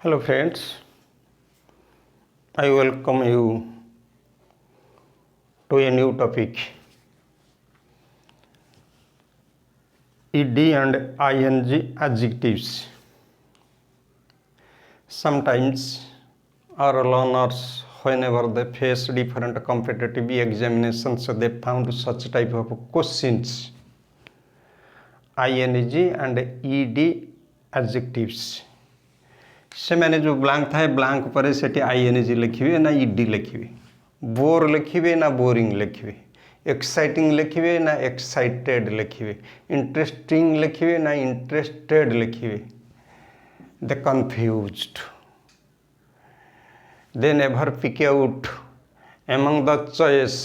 Hello friends, I welcome you to a new topic. ED and ING adjectives. Sometimes our learners, whenever they face different competitive examinations, they found such type of questions. ING and ED adjectives. ସେମାନେ जो Blanc थाए Blanc पर सेठी ING लिखिबे ना ED लिखिबे bore लिखिबे ना boring लिखिबे exciting लिखिबे ना excited लिखिबे interesting लिखिबे ना interested लिखिबे they confused they never pick out among the choice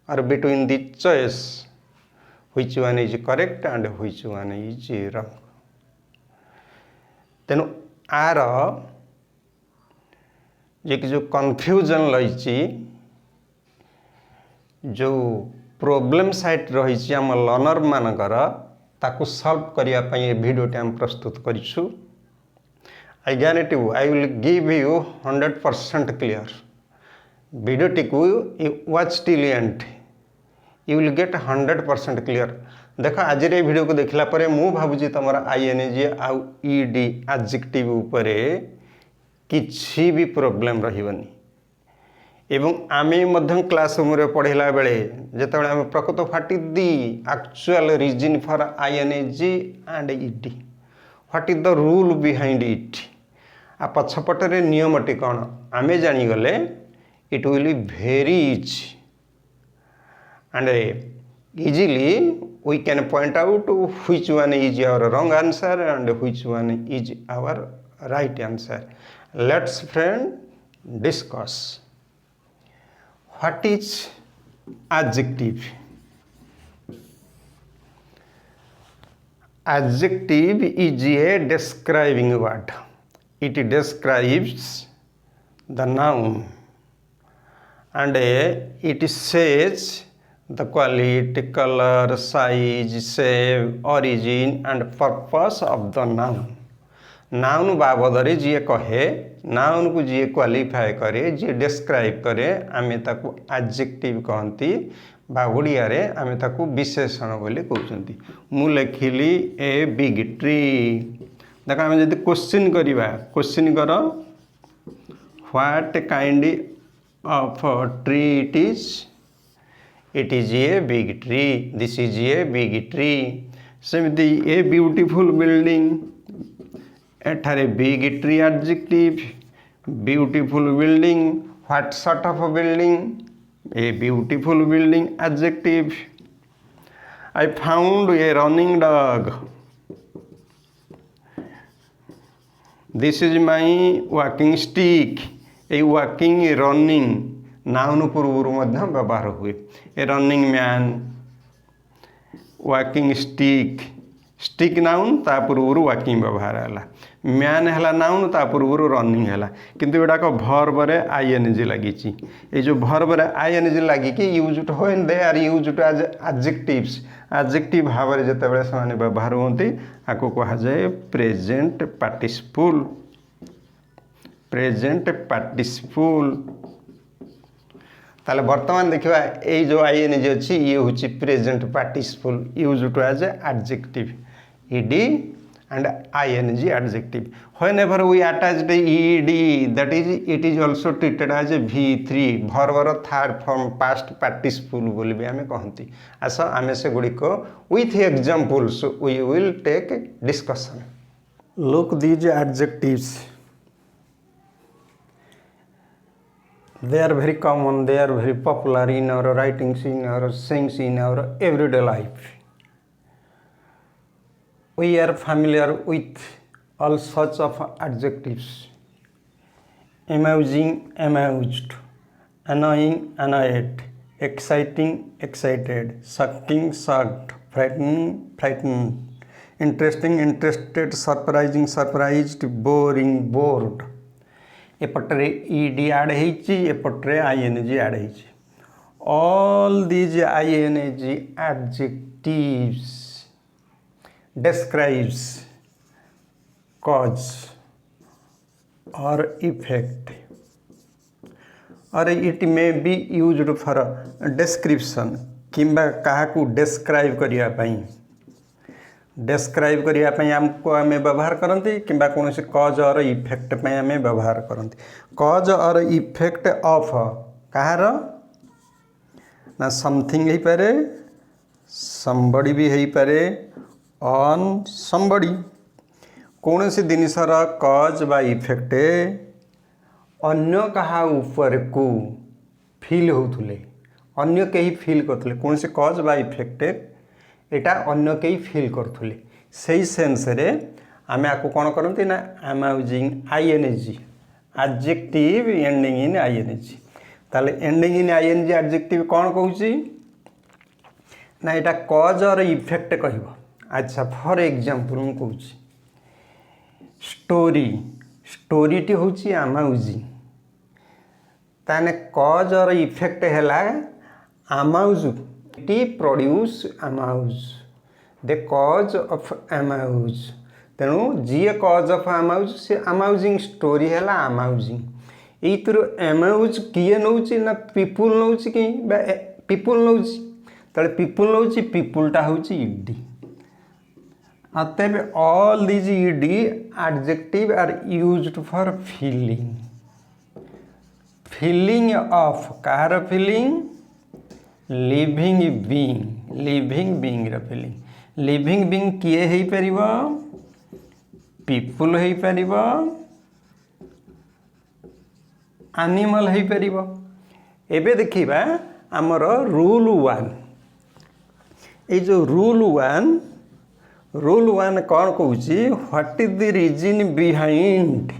or between the choice which one is correct and which one is wrong. तेणु R J कि जो confusion रही जो प्रोब्लेम साइट रही आम लर्नर मानकर ताकू सॉल्व करने ये वीडियोटी आम प्रस्तुत करूँ. I guarantee you I will give you 100% clear वीडियोटी को you watch till end you will get 100% clear. देख आज ये वीडियो को देखला परे मु भाबुची तमर आईएनजी आउ ईडी एडजेक्टिव उपरे किछि भी प्रॉब्लम रहिबनी एवं आमे मध्यम क्लासरूम रे पढ़िला बेले जेतेबेले आमे प्रकृत what is the actual reason for ING and ED what is the rule behind it आ पछपटरे नियमटी कोन आमे जानि गले it will be very easy and easily we can point out which one is our wrong answer and which one is our right answer. Let's friend discuss what is adjective. Adjective is a describing word. It describes the noun and it says the quality, color, size, shape, origin and purpose of the noun. Noun बाबदरे जी कहे noun को जी qualify करे जी describe करे आमे ताकू adjective कहती बा ओडिया रे आमे ताकू विशेषण बोली कहउचंती. मु लिखिली ए बिग ट्री. देखो आमे जदि क्वेश्चन करिवा क्वेश्चन करो what kind of tree it is. It is a big tree. This is a big tree. सेमती a beautiful building. एठारे big tree adjective. Beautiful building. What sort of a building? A beautiful building adjective. I found a running dog. This is my walking stick. A walking running noun पूर्व व्यवहार हुए. A running man walking stick stick noun ता पूर्व walking व्यवहार है. Man है noun ता पूर्व रनिंग है किंतु एडाक भर्ब रे आईएनजी लगी. ये जो भर्ब रे आईएनजी लगी used when they are used as adjectives. Adjective भाव में जितेबाला से व्यवहार होती आपको कह जाए प्रेजेंट पार्टिसिपल. प्रेजेंट पार्टिसिपल ताले वर्तमान देखिबा ए जो आईएनजी अछि ये होछि present participle used to as adjective. ED and ING adjective. Whenever we attach ED that is it is also treated as V3 वर्बर थर्ड फॉर्म पास्ट पार्टिसिपल बोली भी हमें कहती. आस आमे से गुडी को with examples we will take discussion. Look these adjectives. They are very common, they are very popular in our writings, in our sayings, in our everyday life. We are familiar with all sorts of adjectives. Amusing, amused, annoying, annoyed, exciting, excited, shocking, shocked, frightening, frightened, interesting, interested, surprising, surprised, boring, bored. एपट्रे ED add होइछि एपट्रे ING add होइछि. All these ING adjectives describes cause or effect, or it may be used for description किंबा काहाकू describe करिया पाई, describe करिया पाई हमको आमे व्यवहार करंती किंबा कौन से cause और effect पे आमे व्यवहार करंती। cause और effect of कहार ना something ही पारे, somebody भी है पारे, on somebody कौन से जिनसर cause बा effect अन्य कहा ऊपर को फील होतुले, अन्य कहीं फील करतुले, कौन से कज बा इफेक्ट एटा अन्य कहीं फील करतुले, सही सेंस रे आमे आको कौन करते ना amazing ING adjective ending in ING. ताले एंडिंग इन आईएनजी एडजेक्टिव कौन कहूची ना एटा कज और इफेक्ट कहबो। अच्छा फॉर एग्जांपल मु कहूची स्टोरी, स्टोरी टी होची अमेजिंग, ताने कज और इफेक्ट हैला अमाउज टी produce amuse, the cause of amuse, तेणु जी कज ऑफ अमाउज से अमाउजिंग स्टोरी हैला अमाउजिंग। एइतिर अमाउज किए नउची ना पीपुल नउची कि पीपुल नउची, तले पीपुल नउची, पीपुल टा होची ईडी। अतएव all these ED adjective are used for feeling, feeling of कहार feeling living being, living being रा फीलिंग, लिविंग बीइंग किए हेई परिबो पीपुल हेई परिबो एनिमल हेई परिबो। एबे देखिबा हमर रूल 1, ए जो रूल 1 कौन कहूची what is the reason behind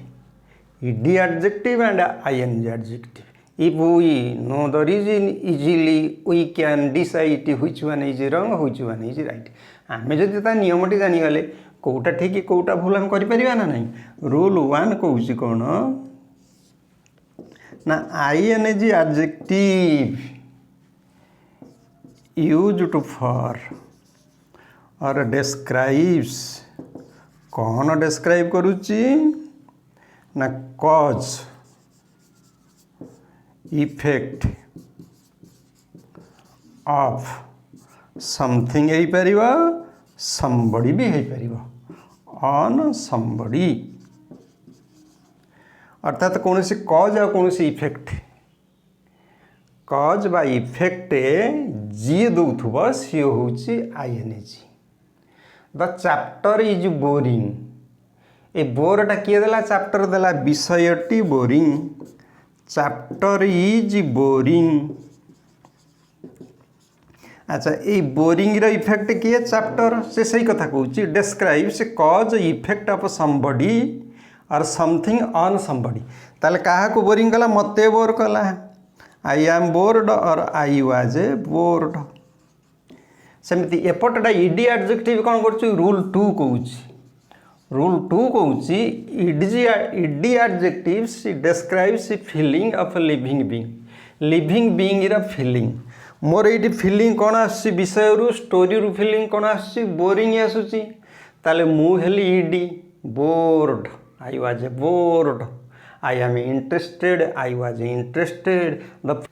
ED adjective and ING adjective. If we know the reason easily we can decide which one is wrong which one is right। आमे जदि ता नियमटी जानी गले कोटा ठीक कोटा भूल हम करि परिबा ना नहीं। रूल 1 कहूची कोन ना ING adjective used for or describes कौन describe करूची ना cause इफेक्ट ऑफ समथिंग हो पारिबा, somebody भी हो पारिबा ऑन somebody, अर्थात कौन सी कज और कौन सी इफेक्ट, कज बा इफेक्ट जी दउथुबा सी होची ING. The chapter is boring, ए बोरटा किए देला चैप्टर देला विषयटी बोरिंग, चैप्टर इज बोरिंग। अच्छा ये बोरिंग रो इफेक्ट किए चैप्टर से सही कथा कहूची describes cause effect of somebody or something on somebody. ताले काहा को बोरिंग कला मते बोर कला, आई एम बोर्ड और आई वाज ए बोर्ड। सेमती एपटटा ईडी एडजेक्टिव कौन करछु रूल 2 कहूची, रूल 2 कहूची ED adjectives describes feeling of living being, living being रा फीलिंग। मोर ये फीलिंग कौन आसी विषय रु स्टोरी रु फीलिंग कौन आसी बोरिंग आसुची, ताले मु हेली ED bored, I was a bored, I am interested, I was interested. द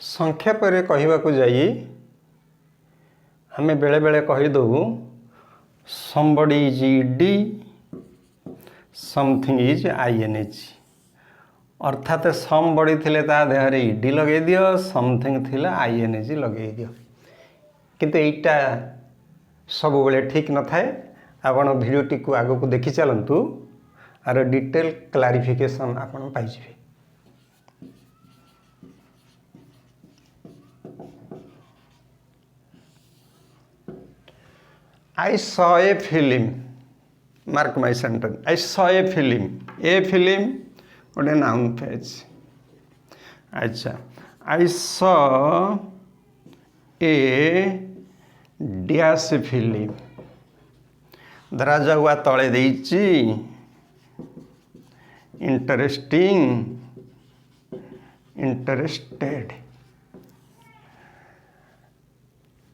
संक्षेप रे कहबा को जाई हमें बेले बेले कहि दो somebody is ed, something is ing, अर्थात somebody थिले ता देहरे ed लगे दियो, something थिले ing लगे दियो। किंतु एटा सब बेले ठीक न थाए। आपण वीडियोटी को आगो को देखि चलंतु आर डिटेल क्लारिफिकेशन आपण पाइ जिवे। I saw a film, mark my sentence, I saw a film, what a noun phrase। अच्छा I saw a dash film, दराजा हुआ तले देइची इंटरेस्टिंग, इंटरेस्टेड।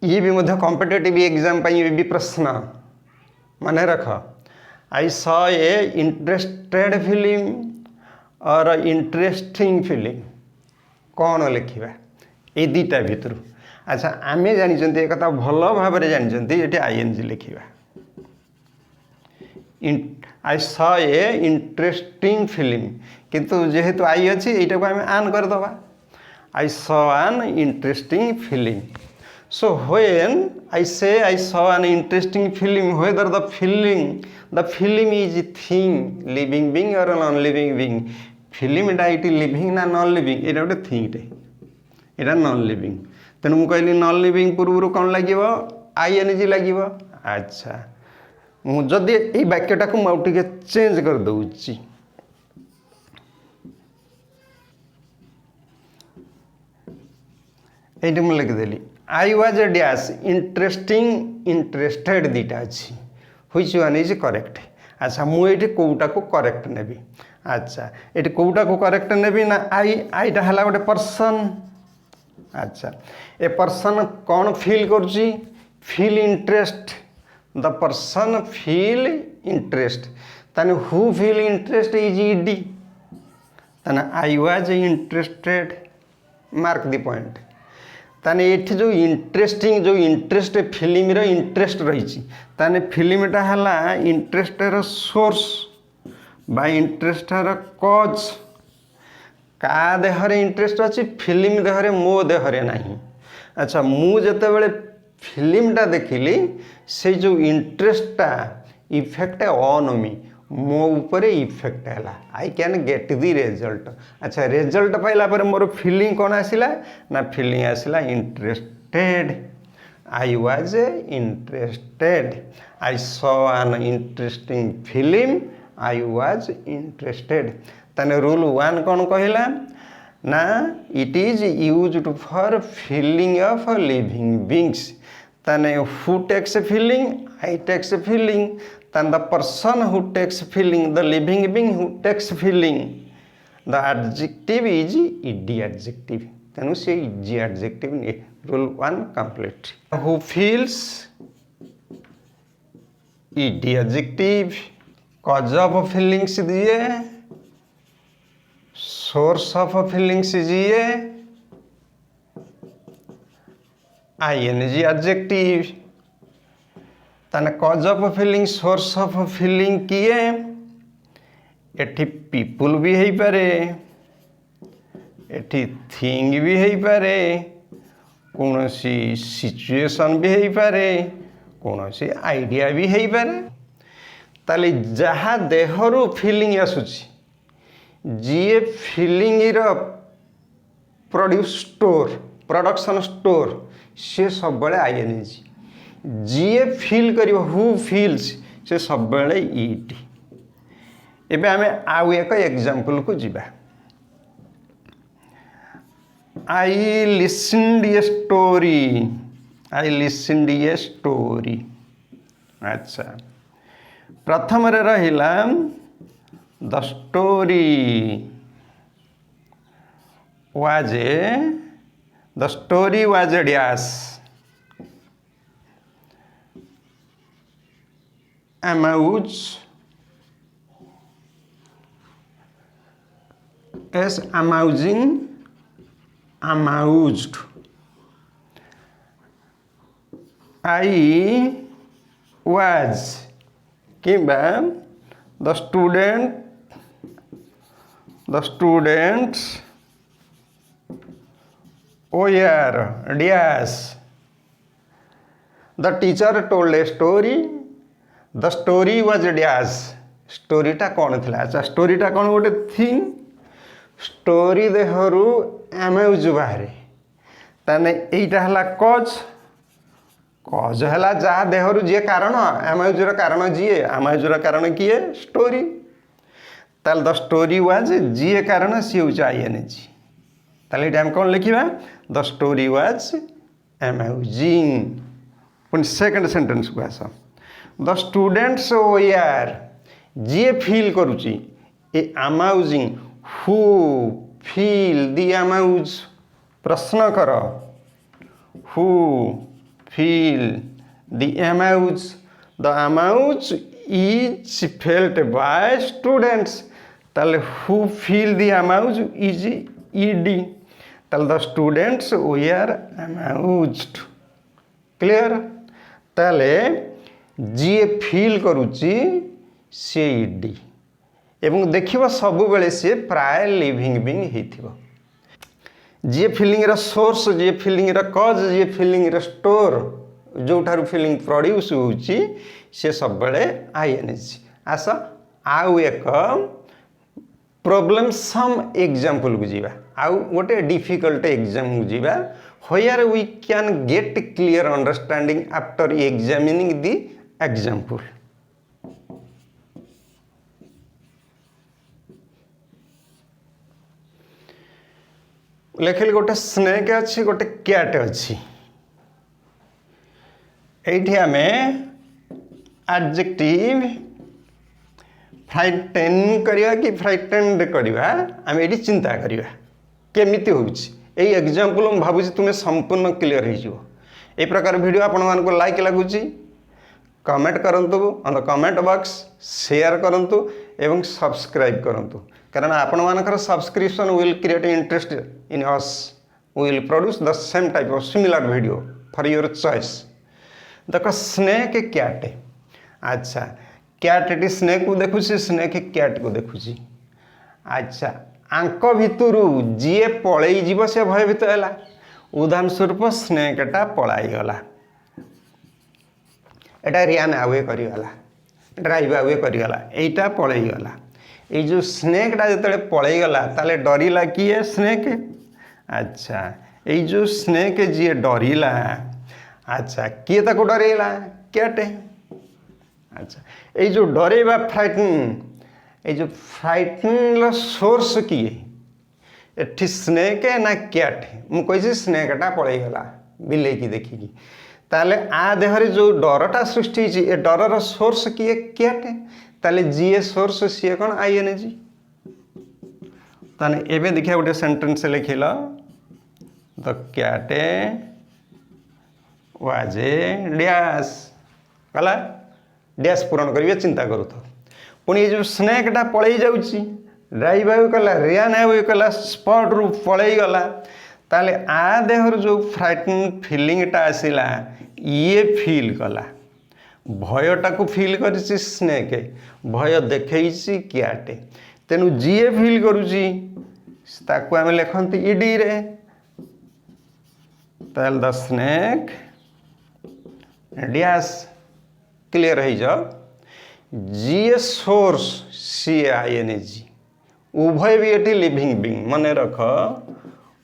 ये भी मुझे कॉम्पिटिटिव एग्जाम पर ये भी प्रश्न माने रख। I saw a interested film or interesting film. कौन लिखा ये दुटा भितर अच्छा आम जानते एक भल भाव जानते ये आईएनजी लिखा I saw a interesting film किंतु जेहेतु आई अच्छी यटा को आम आन करदे आई saw an interesting film so when I say I saw an interesting film whether the film is a thing living being or non-living being film टा it living ना non-living एटा गोटे thing टे एटा non-living तेणु मु कहली non-living पूर्व कौन लगे ing लगे अच्छा मुझे ये वाक्यटा को मुझे चेंज कर दूची ये मुझे लिखिदेली I was a dash interesting interested दीटा अच्छी which one is correct अच्छा मुझे कौटा को करेक्ट नेबी अच्छा ये कौटा को करेक्ट नेबी ना आईटा है गोटे पर्सन अच्छा ए पर्सन कौन फील करुच्ची feel interest the person feel interest ताने who feel interest is ED ताने I was interested mark the point ताने ये जो इंटरेस्टिंग जो इंटरेस्ट फिल्म रो इंटरेस्ट रही ताने फिल्मटा है इंटरेस्टर सोर्स बा इंटरेस्टर कज का देहरे इंटरेस्ट अच्छी फिल्म देहरे मो देहरे नहीं अच्छा मुझे बड़े फिल्मटा देखिली से जो इंटरेस्टा इफेक्ट ऑन मी मो ऊपर इफेक्ट है I can get the result अच्छा रिजल्ट पाइला पर मोर फीलिंग कौन आसला ना फीलिंग आसला interested I was interested I saw an interesting film I was interested ताने रूल 1 कौन कहला ना it is used for feeling of living beings ताने who takes feeling I takes feeling then the person who takes feeling the living being who takes feeling the adjective is ed adjective then say ed adjective rule 1 complete who feels ed adjective cause of feelings दिए source of feelings दिए ing adjective ताने कज of feeling source of feeling किए एठी people भी है पारे एठी थिंग भी है पारे कौन सी सिचुएशन भी है पारे कौन सी आइडिया भी है पारे ताले जहाँ देहरु फीलिंग आसुची जी फीलिंग रो प्रोड्यूस स्टोर प्रोडक्शन स्टोर से सब बड़े आईएनजी जीए फील कर हु फील्स से सब बड़े ईटी एबे आमे आउ एक एग्जांपल को जीवा आई लिसनड ए स्टोरी अच्छा प्रथम रे रहिला the story was a dash amused as amusing amused I was किंबा the students were dash the teacher told a story the story was dash स्टोरीटा कौन थी अच्छा स्टोरीटा कौन गोटे थिंग स्टोरी देहरु एम्यूज बाहर ताने एटा हला कज कज हला जहाँ देहरु जी कारण एम्यूजर कारण जी एम्यूजर कारण किए स्टोरी ताल द स्टोरी वाज जी कारण सी हूँ आईएनजी ताले एटा हम कौन लिखा द स्टोरी वाज एम्यूजिंग पुणी सेकंड सेंटेंस को आस द स्टूडेंट्स वेयर जी फील करुची ए amusing who feel the amuse प्रश्न कर who feel the amuse the amuse is felt by students ताले who feel the amuse is ED ताले the students were amused clear ताले जी फील करुच्ची सी ED एवं देखिबा सब बेले सी प्राय लिविंग बीइंग हेथिबो जी फीलिंग रा सोर्स जी फीलिंग रा कॉज जी फीलिंग रा स्टोर जो ठारू फीलिंग प्रोड्यूस होउची से सब बेले आईएनजी आस आउ एक प्रॉब्लम सम एग्जांपल को जीवा आउ गोटे डिफिकल्ट एग्जाम को जीवा where we can get clear understanding after examining the example लेखिल गोटे स्नेक अच्छी गोटे कैट अच्छी एठी आमे एडजेक्टिव फ्राइटेन करिया कि फ्राइटेंड करिया आमे एठी चिंता करिया केमिति होउची एई एग्जांपल हम भाबुची तुमे संपूर्ण क्लियर हो जिवो ए प्रकार वीडियो आपण मान को लाइक लागुची कमेंट करंतु on the comment box share करंतु एवं सब्सक्राइब करंतु कारण आपण मानकर subscription will create interest in us we will produce the same type of similar video for your choice देखो स्नेक कैट अच्छा कैट एटी स्नेक को देखुची स्नेक कैट को देखुची अच्छा आंक भितरु जीए पलई जीव से भयभीत है उदाहरण स्वरूप स्नेकटा पलाई गला एटा रियान आवे करिगला ड्राइव आवे करिगला एटा पलई गला ये जो स्नेकटा जो पलई गला ताले डरिला किए स्नेक अच्छा ये जो स्नेक जी डरिला अच्छा किए ताको डरेला कैटे अच्छा ये जो डरेबा फ्राइटन ये जो फ्राइटन सोर्स किए एठी स्नेक ना कैट मु कही स्नेकटा पलई गला बिले की देखिकी ताले आ देहरे जो डरटा सृष्टि ए डरर सोर्स किए कैट ताले जीए सोर्स सी कौन आईएनजी ताने एबे देखिया गोटे सेंटेंस लिखिल the cat was a dash गला डैश पूरण करिवे चिंता करू तो पुणी जो स्नेकटा पलई जाउची ड्राइव आउ कला रियान आउ कला स्पॉट रु पलई गला ताले आ देहर जो फ्राइटन फीलिंगटा आसिला ये फील कला भयटा को फील करिछि स्नेक भय देखैछि कैट तेनु जीए फील करुछि ताकू आमे लेखंती ईडी रे ताल द स्नेक डैश क्लियर है जाओ जीए सोर्स सी आईएनजी उभय भी एठी लिविंग बीइंग मने रख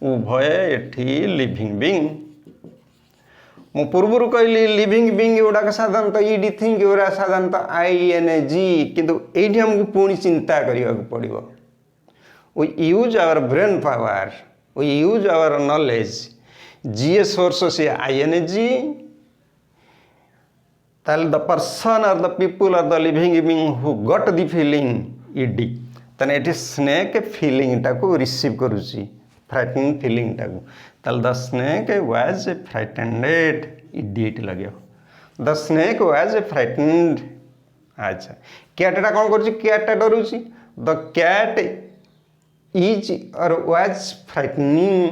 उभय एठी लिविंग बीइंग मु पूर्व कहली लिविंग बीइंग गुड़ाक साधारणतः ईडी थिंग गुड़ा साधारणतः आईएनजी किंतु एठी हमको पुणी चिंता करिया पड़िबो we use our brain power we use our knowledge जीए सोर्स से आईएनजी ताल the person or the people or the living being who got the feeling ED तने एठी स्नेक फीलिंग टाको रिसीव करूची फ्राइटनिंग फीलिंग टाको ताल the snake was frightened ED लगे द स्नेक वाज फ्राइटेंड अच्छा कैटटा कौन करूची कैटटा डरूची the cat is or was frightening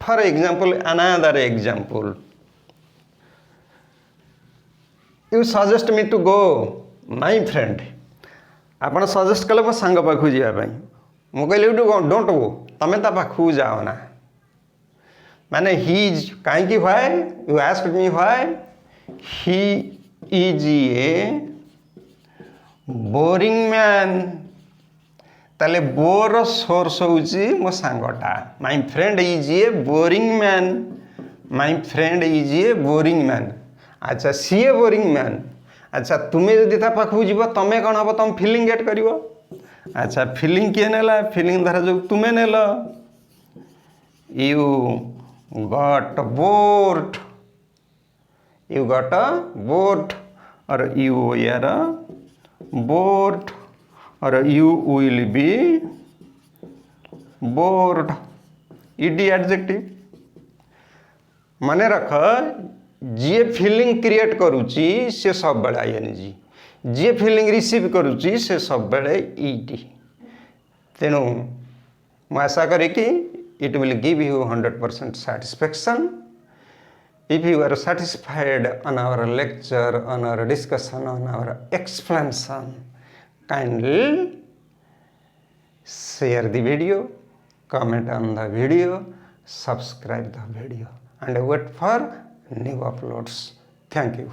for example another example you suggest me to go my friend आपण सजेस्ट कले मो सांग पाखु जावाई मु कहली डोंट गो तमें ता पाखु जाओ ना माने ही इज कहीं why you asked me why he is a boring man ताले बोर सोर्स होउची मो सांगटा my friend is a boring man my friend is a boring man अच्छा सी ए बोरिंग मैन अच्छा तुम्हें जदि ता पाखु जीव तमें कौन हम तुम फीलिंग गेट कर अच्छा फीलिंग किए नेला फीलिंग धरा जो तुम्हें nail you got bored you got bored और यू आर बोर्ड और you will be board ED adjective माने रख जी फीलिंग क्रिएट करुची से सब बड़ा आईएनजी जी फिलिंग रिसीव करुच्ची से सब बेले इटी तेणु मु आशा करी कि it will give you 100% satisfaction. If you are satisfied on our lecture, on our discussion, on our explanation, kindly share the video, comment on the video, subscribe the video and wait for new uploads. Thank you.